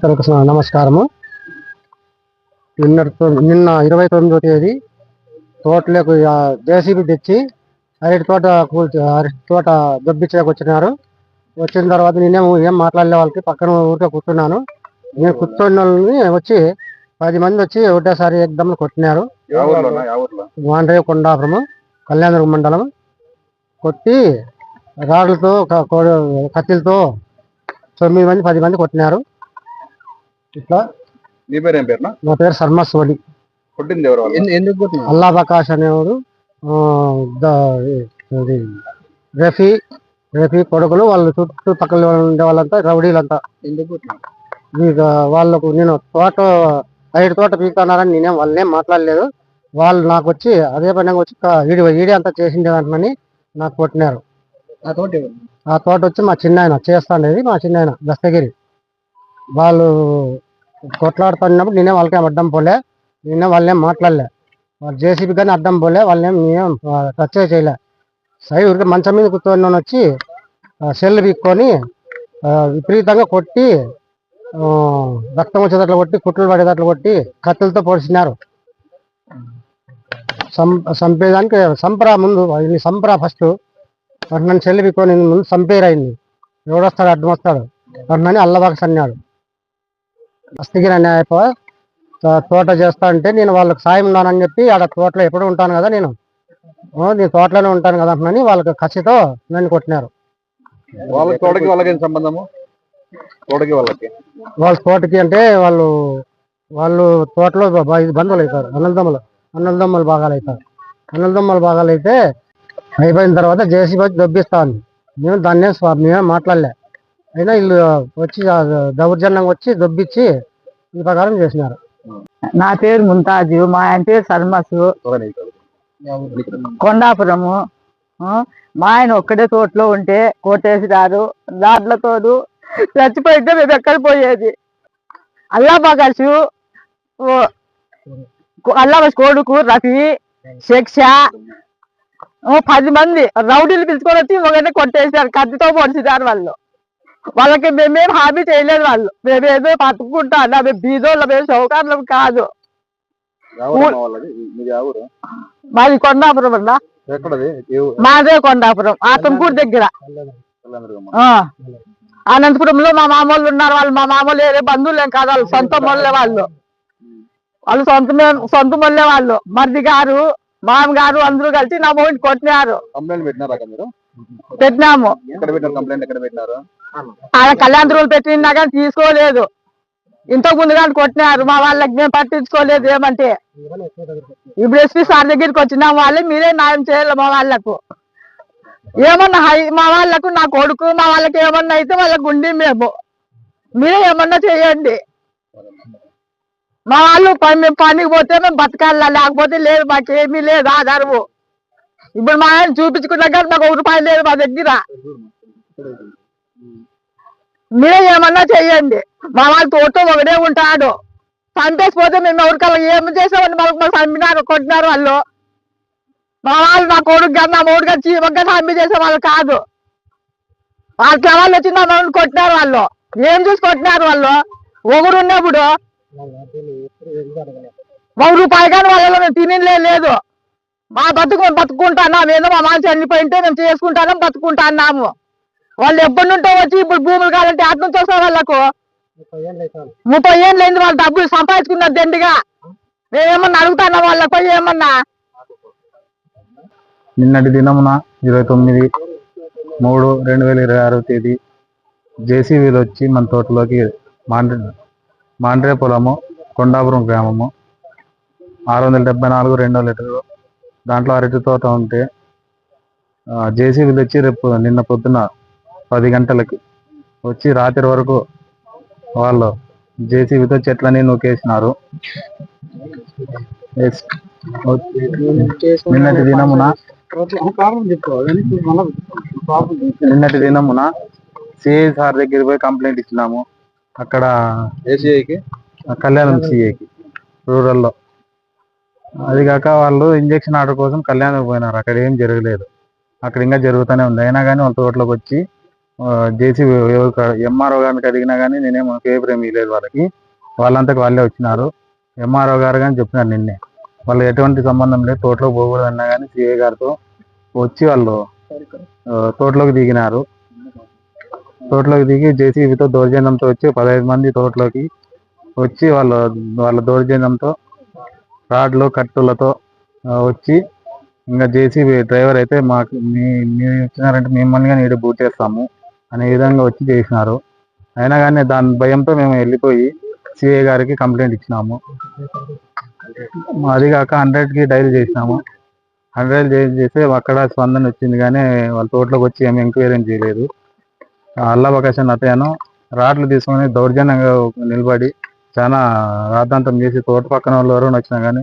మిత్రులకు నమస్కారము. నిన్న 29వ తేదీ తోటలకు జేసీబీ తెచ్చి అరటి తోట దొబ్బించడానికి వచ్చినారు. వచ్చిన తర్వాత నేనేమో ఏం మాట్లాడలే, వాళ్ళకి పక్కన ఊరికే కూర్చున్నాను. నేను కూర్చొని వాళ్ళని వచ్చి 10 మంది వచ్చి ఒకటేసారి ఎగ్దమ్లు కొట్టినారు. వాండ్రే కొండాపురము, కళ్యాణదుర్గం మండలం. కొట్టి రాళ్ళతో కత్తిలతో 9 మంది 10 మంది కొట్టినారు. ఇట్లా. నీ పేరు ఏం పేరు? నా పేరు శర్మ సోడి. కొట్టింది ఎవరు? అల్లా ప్రకాష్ అనేవాడు, రఫీ కొడుకులు, వాళ్ళ చుట్టుపక్కల ఉండే వాళ్ళంతా రౌడీలంతా. వాళ్ళకు నేను ఐదు తోట పీకుతున్నారని నేనేం వాళ్ళనేం మాట్లాడలేదు. వాళ్ళు నాకు వచ్చి అదే పని వచ్చి ఈడి అంతా చేసిండే దాంట్లోని నాకు కొట్టినారు. ఆ తోట వచ్చి మా చిన్నాయన చేస్తాండేది, మా చిన్నాయన దస్తగిరి. వాళ్ళు కొట్లాడుతున్నప్పుడు నేనే వాళ్ళకేం అడ్డం పోలే, నేనే వాళ్ళేం మాట్లాడలే. వాళ్ళు జేసీబీ కానీ అడ్డం పోలే, వాళ్ళేం నేనేం టచ్ చేయలే. సైడ్ ఊరికి మంచం మీద కూర్చొని వచ్చి సెల్లు పీక్కొని విపరీతంగా కొట్టి, రక్తం వచ్చేటట్లు కొట్టి, కుట్లు పడేటట్లు కొట్టి కత్తులతో పొడిచినారు. చంపేదానికి సంపరా ఫస్ట్ నన్ను సెల్లు పీక్కొని ముందు చంపేరు అయింది. ఎవడొస్తాడు అడ్డం వస్తాడు అన్నని అల్లబాక్స్ అన్నాడు. దస్తగిరి అనే తోట చేస్తా అంటే నేను వాళ్ళకి సాయం ఉన్నానని చెప్పి ఆడ తోటలో ఎప్పుడు ఉంటాను కదా, నేను తోటలోనే ఉంటాను కదా అంటున్నాని వాళ్ళకి కసితో నన్ను కొట్టినారు. వాళ్ళకి సంబంధము? వాళ్ళ తోటకి అంటే వాళ్ళు తోటలో బంధువులు అవుతారు, అన్నదమ్ములు భాగాలు అవుతారు. అన్నదమ్ముల భాగాలు అయితే అయిపోయిన తర్వాత జేసీబీ వచ్చి దొబ్బిస్తాను. మేము దాన్నే మేమే మాట్లాడలే. అయినా వీళ్ళు వచ్చి దౌర్జన్యంగా వచ్చి దొబ్బిచ్చి ఈ ప్రకారం చేసినారు. నా పేరు ముంతాజు, మా ఆయన పేరు సల్మసు, కొండాపురము. మా ఆయన ఒక్కడే తోటలో ఉంటే కొట్టేసినారు. దాంట్లతోడు చచ్చిపోయితే మేము ఎక్కడ పోయేది. అల్లా బగాసు కొడుకు రఫీ, శిక్ష 10 మంది రౌడీలు పిలుచుకొని వచ్చి ఒకరిని కొట్టేసారు, కత్తితో పొడిచినారు. వాళ్ళకి మేమేం హామీ చేయలేదు. వాళ్ళు మేమేదో బతుకుంటా అన్నా, మేము బీదోళ్ళ, మేము సౌకర్యం కాదు. మాది కొండాపురం అన్నా, మాదే కొండాపురం, ఆతంకూరు దగ్గర. అనంతపురంలో మా మామూలు ఉన్నారు. వాళ్ళు మా మామూలు వేరే బంధువులు ఏం కాదు, వాళ్ళు సొంత మొల్లే. వాళ్ళు సొంత మొల్లే. వాళ్ళు మరిది గారు, మామగారు అందరూ కలిసి నా మోహిని కొట్టినారు. పెట్టినాము. ఆడ కళ్యాణదుర్గం పెట్టినా కానీ తీసుకోలేదు. ఇంతకు ముందు కానీ కొట్టినారు. మా వాళ్ళకి మేము పట్టించుకోలేదు. ఏమంటే ఇప్పుడు ఎస్పీ సార్ దగ్గరికి వచ్చినాము. వాళ్ళే మీరే న్యాయం చేయాలి. మా వాళ్ళకు ఏమన్నా మా వాళ్ళకు, నా కొడుకు, మా వాళ్ళకి ఏమన్నా అయితే వాళ్ళకు ఉండి మీరే ఏమన్నా చేయండి. మా వాళ్ళు మేము పనికి పోతే మేము బతకాల, లేకపోతే లేదు, మాకేమీ లేదు ఆధారము. ఇప్పుడు మా ఆయన చూపించుకున్నా కానీ మాకు 1 రూపాయి లేదు మా దగ్గర. మీరే ఏమన్నా చెయ్యండి. మా వాళ్ళ తోట ఒకడే ఉంటాడు. చంపేసిపోతే మేము ఎవరికల్లా ఏమి చేసామని మాకు చంపినారు, కొట్టినారు. వాళ్ళు మా వాళ్ళు నా కొడుకు గారు, నా మూడు గారు చీమగా చంపి చేసే వాళ్ళు కాదు. వాళ్ళకి వాళ్ళు వచ్చి నా మమ్మల్ని కొట్టినారు. వాళ్ళు ఏం చూసి కొట్టినారు. వాళ్ళు ఒకరు ఉన్నప్పుడు 1 రూపాయి కానీ వాళ్ళలో మేము తినలే లేదు. మా బతుకుంటున్నాం. ఏదో మా మామ చనిపోయింటే మేము చేసుకుంటాం, బతుకుంటున్నాము. వాళ్ళు ఎప్పటి నుంటో వచ్చి ఇప్పుడు భూములు కావాలంటే అటు నుంచి వస్తారు. వాళ్ళకు 30 ఏళ్ళు అయింది. వాళ్ళు డబ్బులు సంపాదించుకున్నారు దండిగా. మేమేమన్నా అడుగుతున్నాం వాళ్ళకు ఏమన్నా? నిన్నటి దినమున 29/3/2026 తేదీ జేసీబీలు వచ్చి మన తోటలోకి మాండ్రే పొలము, కొండాపురం గ్రామము, 674 2 లీటర్లు దాంట్లో అరటి తోట ఉంటే జేసీబీలు వచ్చి నిన్న పొద్దున 10 గంటలకి వచ్చి రాత్రి వరకు వాళ్ళు జేసీబీతో చెట్లని నూకేసినారు. నిన్నటి దినమున సిఐ సార్ దగ్గర పోయి కంప్లైంట్ ఇచ్చినాము. అక్కడ కళ్యాణం సిఐకి రూరల్లో. అది కాక వాళ్ళు ఇంజక్షన్ ఆర్డర్ కోసం కళ్యాణం పోయినారు. అక్కడ ఏం జరగలేదు, అక్కడ ఇంకా జరుగుతూనే ఉంది. అయినా కానీ వాళ్ళ తోటలోకి వచ్చి జేసీబీ ఎంఆర్ఓ గారికి అడిగినా కానీ నేనేం పేపర్ ఏమీ లేదు వాళ్ళకి. వాళ్ళంతకు వాళ్ళే వచ్చినారు. ఎంఆర్ఓ గారు కానీ చెప్పినారు నిన్నే, వాళ్ళు ఎటువంటి సంబంధం లేదు, తోటలో పోకూడదు అన్నా కానీ సిఐ గారితో వచ్చి వాళ్ళు తోటలోకి దిగినారు. తోటలోకి దిగి జేసీబీతో దౌర్జన్యంతో వచ్చి 15 మంది తోటలోకి వచ్చి వాళ్ళ దౌర్జన్యంతో రాడ్లు కట్టులతో వచ్చి, ఇంకా జేసీబీ డ్రైవర్ అయితే మీరు వచ్చినారంటే మిమ్మల్ని కానీ ఈడ బూటేస్తాము అనే విధంగా వచ్చి చేసినారు. అయినా కానీ దాని భయంతో మేము వెళ్ళిపోయి సిఐ గారికి కంప్లైంట్ ఇచ్చినాము. అది కాక 100కి డైల్ చేసినాము. 100 చేస్తే అక్కడ స్పందన వచ్చింది, కానీ వాళ్ళ తోటలోకి వచ్చి ఏమి ఎంక్వైరీ చేయలేదు. అల్లాబకాషన్ అతను రాడ్లు తీసుకొని దౌర్జన్యంగా నిలబడి చాలా రాద్ధాంతం చేసి తోట పక్కన వాళ్ళు ఎవరైనా వచ్చినా కానీ